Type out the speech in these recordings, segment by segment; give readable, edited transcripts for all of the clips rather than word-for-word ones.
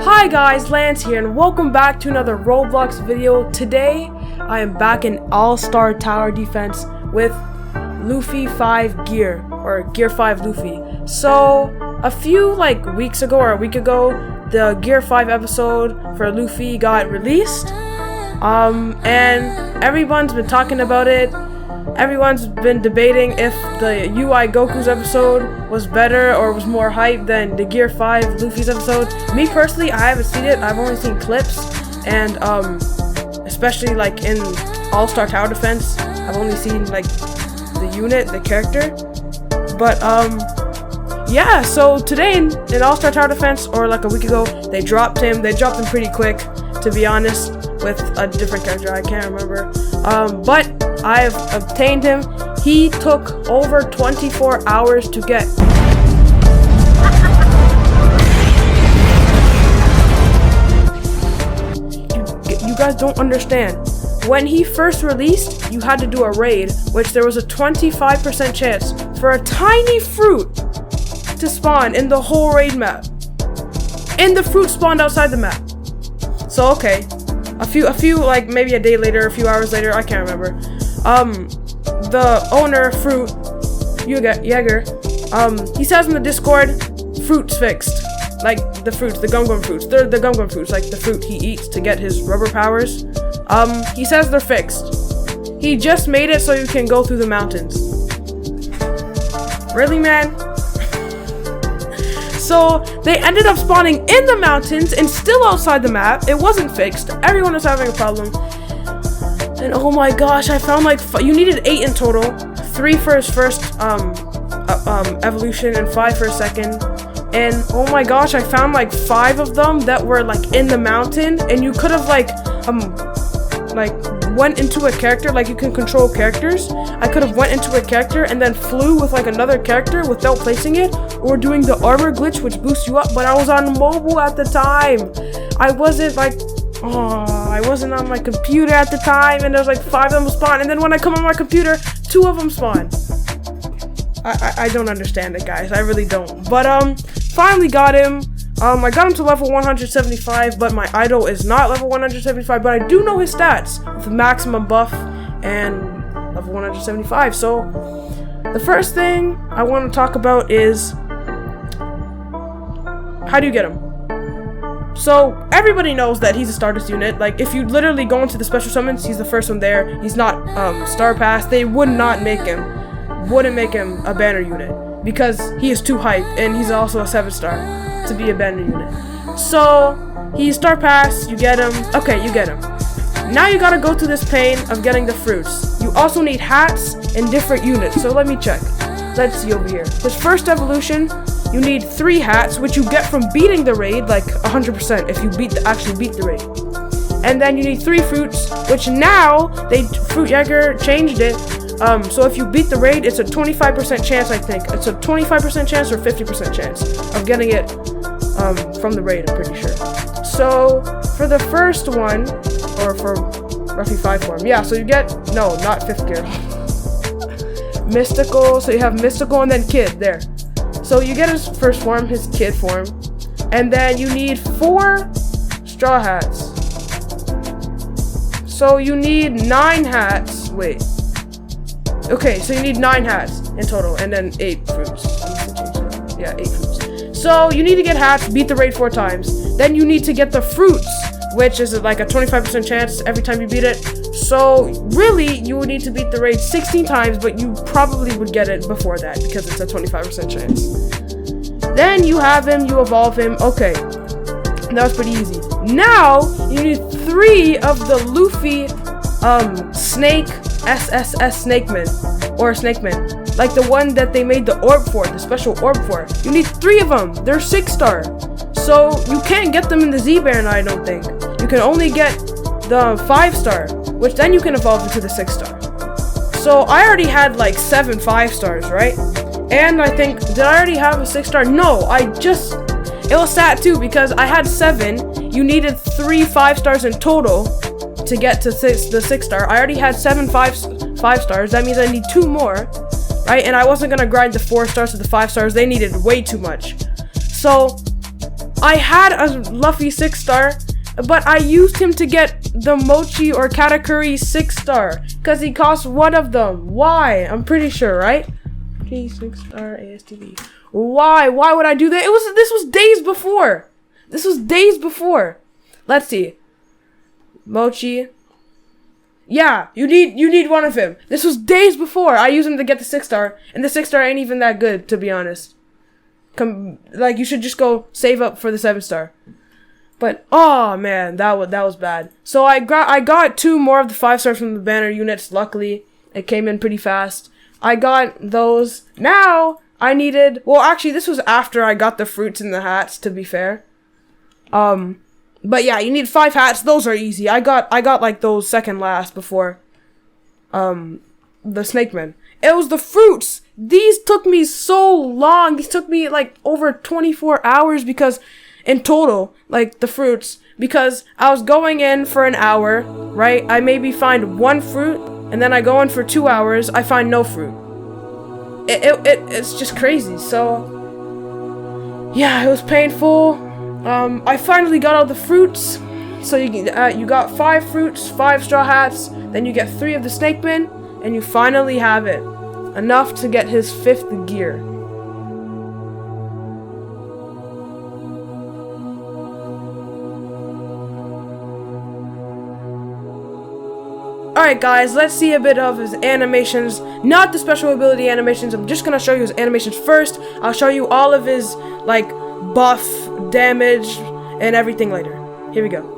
Hi guys, Lance here and welcome back to another Roblox video. Today, I am back in All-Star Tower Defense with Luffy 5 Gear, or Gear 5 Luffy. So, a few weeks ago or a week ago, the Gear 5 episode for Luffy got released. And everyone's been talking about it. Everyone's been debating if the UI Goku's episode was better or was more hype than the Gear 5 Luffy's episode. Me personally, I haven't seen it. I've only seen clips, and especially in All-Star Tower Defense, I've only seen the unit, the character. But yeah. So today in All-Star Tower Defense, or a week ago, they dropped him. They dropped him pretty quick, to be honest, with a different character. I can't remember. But I have obtained him. He took over 24 hours to get. You guys don't understand. When he first released, you had to do a raid, which there was a 25% chance for a tiny fruit to spawn in the whole raid map. And the fruit spawned outside the map. So okay. A few maybe a day later, a few hours later, I can't remember. The owner, Fruit, Jaeger, he says in the Discord, fruits fixed. The fruits, the gum fruits. They're the gum fruits, the fruit he eats to get his rubber powers. He says they're fixed. He just made it so you can go through the mountains. Really, man? So, they ended up spawning in the mountains and still outside the map. It wasn't fixed. Everyone was having a problem. And oh my gosh, I found you needed 8 in total. 3 for his first evolution and 5 for his second. And oh my gosh, I found 5 of them that were in the mountain, and you could have went into a character, you can control characters. I could have went into a character and then flew with another character without placing it, or doing the armor glitch which boosts you up, but I was on mobile at the time. I wasn't I wasn't on my computer at the time, and there's 5 of them spawn, and then when I come on my computer, 2 of them spawn. I don't understand it, guys. I really don't. But finally got him. I got him to level 175, but my idol is not level 175, but I do know his stats with maximum buff and level 175. So the first thing I want to talk about is how do you get him? So everybody knows that he's a Stardust unit. If you literally go into the special summons, he's the first one there. He's not Star Pass. They wouldn't make him a banner unit because he is too hype, and he's also a 7-star to be a banner unit. So he's Star Pass. You get him. Okay, you get him. Now you gotta go through this pain of getting the fruits. You also need hats and different units. So let me check. Let's see over here. His first evolution, you need 3 hats, which you get from beating the raid 100% if you actually beat the raid. And then you need 3 fruits, which now Fruit Jaeger changed it. So if you beat the raid, it's a 25% chance, I think. It's a 25% chance or 50% chance of getting it from the raid, I'm pretty sure. So for the first one, or for Ruffy 5 form, yeah, so you get, no, not 5th gear. Mystical, so you have Mystical and then Kid, there. So you get his first form, his Kid form, and then you need 4 straw hats. So you need 9 hats, wait. Okay, so you need 9 hats in total, and then 8 fruits. Yeah, 8 fruits. So you need to get hats, beat the raid 4 times. Then you need to get the fruits, which is a 25% chance every time you beat it. So really, you would need to beat the raid 16 times, but you probably would get it before that because it's a 25% chance. Then you have him, you evolve him. Okay, that was pretty easy. Now you need 3 of the Luffy Snake SSS Snakeman, or Snakeman, the one that they made the orb for, the special orb for. You need 3 of them. They're 6-star, so you can't get them in the Z-Baron, I don't think. You can only get the 5-star, which then you can evolve into the 6-star. So I already had 7 5-stars, right? And I think, did I already have a 6-star? No, it was sad too because I had 7. You needed 3 5-stars in total to get to the 6-star. I already had 7 5-stars. That means I need 2 more, right? And I wasn't gonna grind the 4 stars to the 5 stars. They needed way too much. So I had a Luffy 6-star, but I used him to get the Mochi or Katakuri 6-star because he costs one of them. Why? I'm pretty sure, right? 6-star ASTD. Why? Why would I do that? This was days before. This was days before. Let's see. Mochi. Yeah, you need one of him. This was days before. I used him to get the 6-star, and the 6-star ain't even that good, to be honest. Like, you should just go save up for the 7-star. But oh man, that was bad. So I got 2 more of the 5-stars from the banner units. Luckily, it came in pretty fast. I got those. Now I needed. Well, actually, this was after I got the fruits and the hats. To be fair, but yeah, you need 5 hats. Those are easy. I got like those second last before, the snake men. It was the fruits. These took me so long. These took me like over 24 hours because, in total, like the fruits, because I was going in for an hour, right? I maybe find 1 fruit, and then I go in for 2 hours. I find no fruit. It's just crazy. So, yeah, it was painful. I finally got all the fruits. So you got 5 fruits, 5 straw hats, then you get 3 of the snake men, and you finally have it. Enough to get his 5th gear. Alright guys, let's see a bit of his animations. Not the special ability animations, I'm just gonna show you his animations first. I'll show you all of his, like, buff, damage, and everything later. Here we go.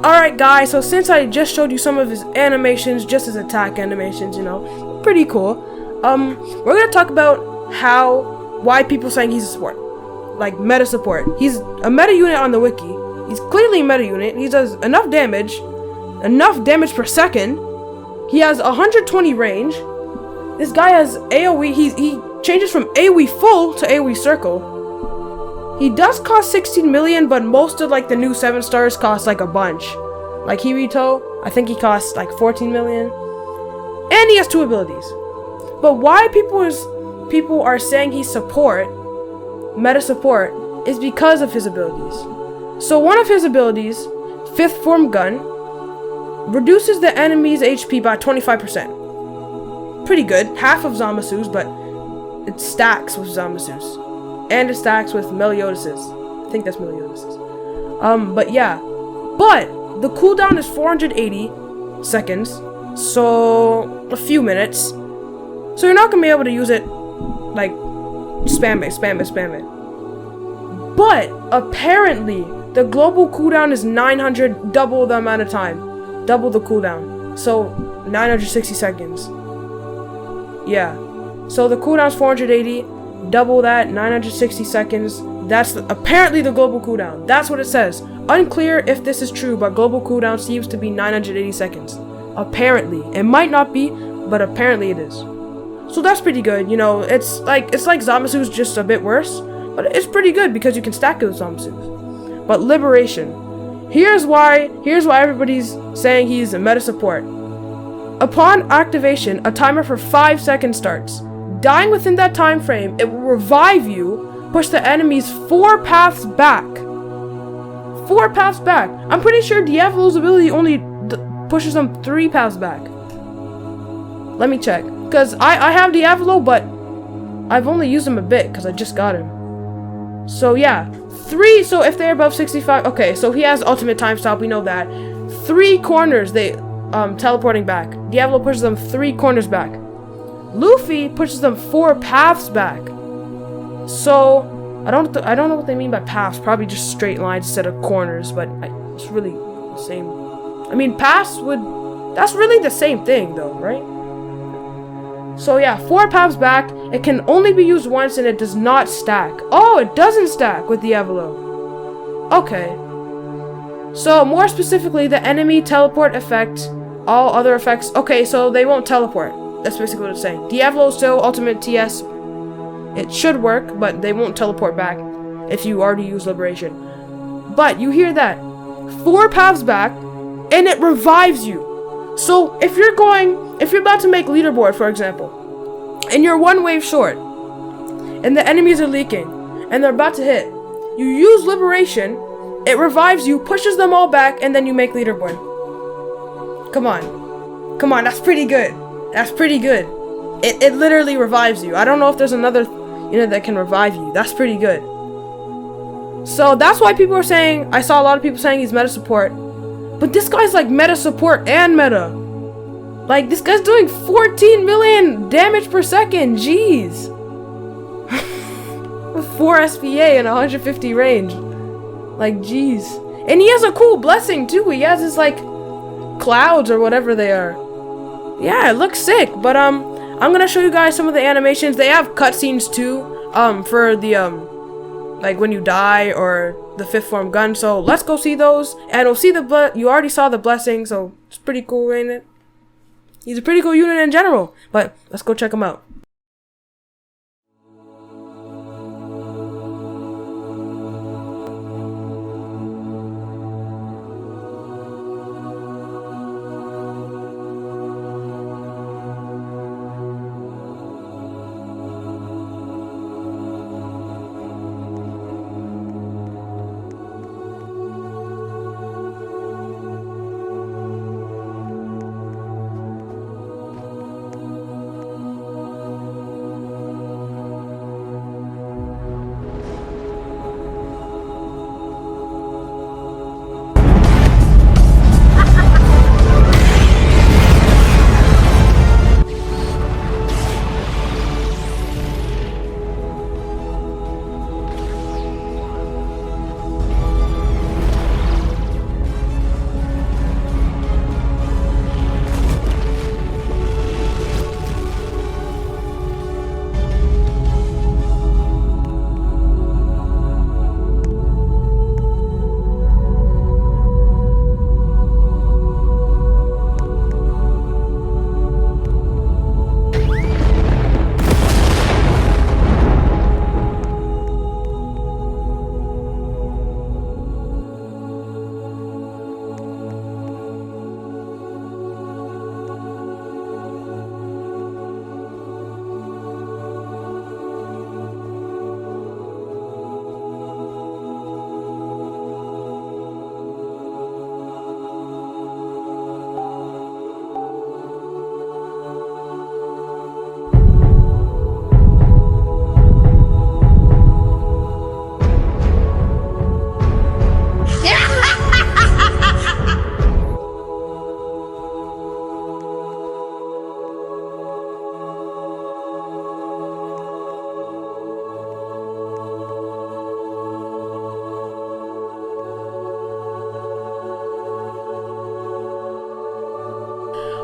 Alright guys, so since I just showed you some of his animations, just his attack animations, you know, pretty cool. We're gonna talk about why people saying he's a support. Like, meta support. He's a meta unit on the wiki. He's clearly a meta unit. He does enough damage per second. He has 120 range. This guy has AoE, he changes from AoE full to AoE circle. He does cost 16 million, but most of like the new 7-stars cost like a bunch. Like Hirito, I think he costs like 14 million. And he has 2 abilities. But why people are saying he's support, meta support, is because of his abilities. So one of his abilities, 5th form gun, reduces the enemy's HP by 25%. Pretty good. Half of Zamasu's, but it stacks with Zamasu's. And it stacks with Meliodas'. I think that's Meliodas'. But yeah. But the cooldown is 480 seconds. So a few minutes. So you're not gonna be able to use it like spam it. But apparently the global cooldown is 900, double the amount of time. Double the cooldown. So 960 seconds. Yeah. So the cooldown is 480. Double that, 960 seconds, That's apparently the global cooldown. That's what it says. Unclear if this is true, but global cooldown seems to be 980 seconds. Apparently. It might not be, but apparently it is. So that's pretty good. You know, it's like Zamasu's, just a bit worse, but it's pretty good because you can stack it with Zamasu. But Liberation. Here's why everybody's saying he's a meta support. Upon activation, a timer for 5 seconds starts. Dying within that time frame, it will revive you, push the enemies 4 paths back. 4 paths back. I'm pretty sure Diavolo's ability only pushes them 3 paths back. Let me check. Because I have Diavolo, but I've only used him a bit because I just got him. So yeah. 3, so if they're above 65, okay, so he has ultimate time stop, we know that. 3 corners, they teleporting back. Diavolo pushes them 3 corners back. Luffy pushes them 4 paths back. So I don't know what they mean by paths. Probably just straight lines instead of corners, but it's really the same. I mean, that's really the same thing though, right? So yeah, 4 paths back. It can only be used once and it does not stack. Oh, it doesn't stack with Diavolo. Okay. So more specifically, the enemy teleport effect, all other effects. Okay, so they won't teleport. That's basically what it's saying. Diavolo still ultimate TS. It should work, but they won't teleport back if you already use Liberation. But you hear that. 4 paths back, and it revives you. So if you're about to make leaderboard, for example, and you're 1 wave short, and the enemies are leaking, and they're about to hit, you use Liberation, it revives you, pushes them all back, and then you make leaderboard. Come on. Come on, that's pretty good. That's pretty good. It literally revives you. I don't know if there's another unit that can revive you. That's pretty good. So that's why people are saying, I saw a lot of people saying he's meta support. But this guy's like meta support and meta. Like, this guy's doing 14 million damage per second. Jeez. With 4 SPA and 150 range. Like, jeez. And he has a cool blessing too. He has his like clouds or whatever they are. Yeah, it looks sick. But I'm gonna show you guys some of the animations. They have cutscenes too. For the like when you die or the 5th form gun. So let's go see those. And we'll see you already saw the blessing, so it's pretty cool, ain't it? He's a pretty cool unit in general. But let's go check him out.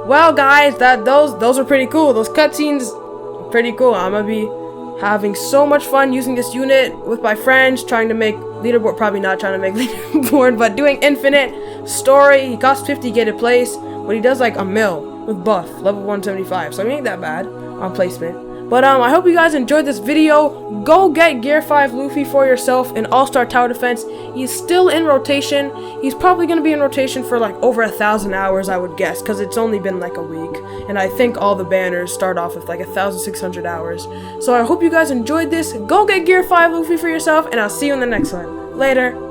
Well, guys, those are pretty cool. Those cutscenes, pretty cool. I'm gonna be Having so much fun using this unit with my friends, trying to make leaderboard, probably not trying to make leaderboard, but doing infinite story. He costs 50 to get a place, but he does like a mil with buff, level 175, so it ain't that bad on placement. But I hope you guys enjoyed this video. Go get Gear 5 Luffy for yourself in All-Star Tower Defense. He's still in rotation. He's probably going to be in rotation for like over 1,000 hours, I would guess, because it's only been like a week. And I think all the banners start off with like 1,600 hours. So I hope you guys enjoyed this. Go get Gear 5 Luffy for yourself, and I'll see you in the next one. Later.